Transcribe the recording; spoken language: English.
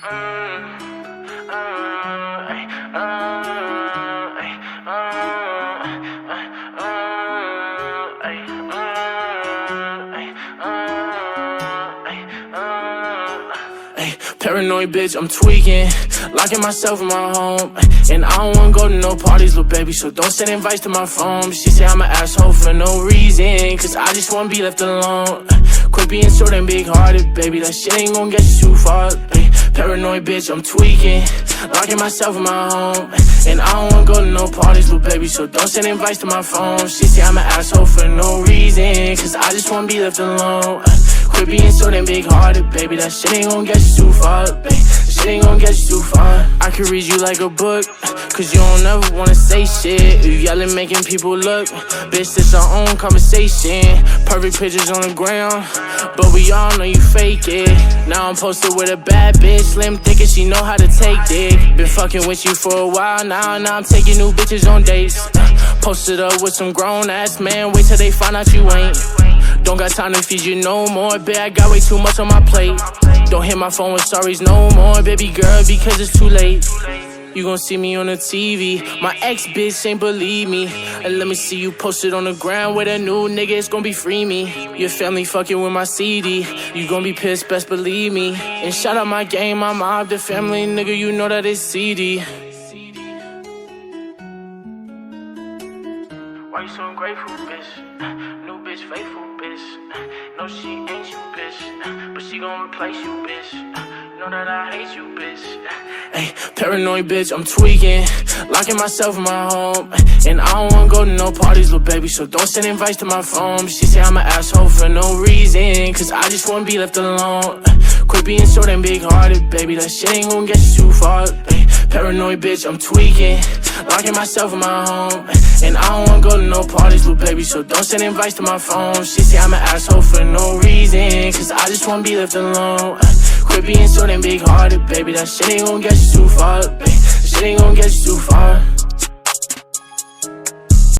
Paranoid bitch, I'm tweaking, locking myself in my home. And I don't wanna go to no parties, little baby, so don't send invites to my phone. She say I'm an asshole for no reason, cause I just wanna be left alone. Quit being so damn big-hearted, baby, that shit ain't gon' get you too far. Paranoid bitch, I'm tweaking, locking myself in my home. And I don't wanna go to no parties, little baby, so don't send invites to my phone. She say I'm an asshole for no reason, cause I just wanna be left alone. Quit being so damn big-hearted, baby, that shit ain't gon' get you too far, baby. That shit ain't gon' get you too far. I could read you like a book, cause you don't ever wanna say shit. You yelling, making people look. Bitch, it's our own conversation. Perfect pictures on the ground, but we all know you fake it. Now I'm posted with a bad bitch, slim thick and she know how to take dick. Been fucking with you for a while now I'm taking new bitches on dates. Posted up with some grown-ass man, wait till they find out you ain't. Don't got time to feed you no more, babe, I got way too much on my plate. Don't hit my phone with sorries no more, baby girl, because it's too late. You gon' see me on the TV, my ex-bitch ain't believe me. And let me see you posted on the ground with a new nigga, it's gon' be free me. Your family fucking with my CD, you gon' be pissed, best believe me. And shout out my gang, my mob, the family, nigga, you know that it's CD. Why you so ungrateful, bitch? New bitch, faithful, bitch. No, she ain't you, bitch, but she gon' replace you, bitch. Know that I hate you, bitch. Ay, paranoid bitch, I'm tweaking, locking myself in my home. And I don't wanna go to no parties, little baby, so don't send invites to my phone. She say I'm an asshole for no reason, cause I just wanna be left alone. Quit being so damn big-hearted, baby, that shit ain't gon' get you too far. Ay, paranoid bitch, I'm tweaking, locking myself in my home. And I don't wanna go to no parties, little baby, so don't send invites to my phone. She say I'm an asshole for no reason, cause I just wanna be left alone. Quit being so damn big-hearted, baby, that shit ain't gon' get you too far, baby. That shit ain't gon' get you too far.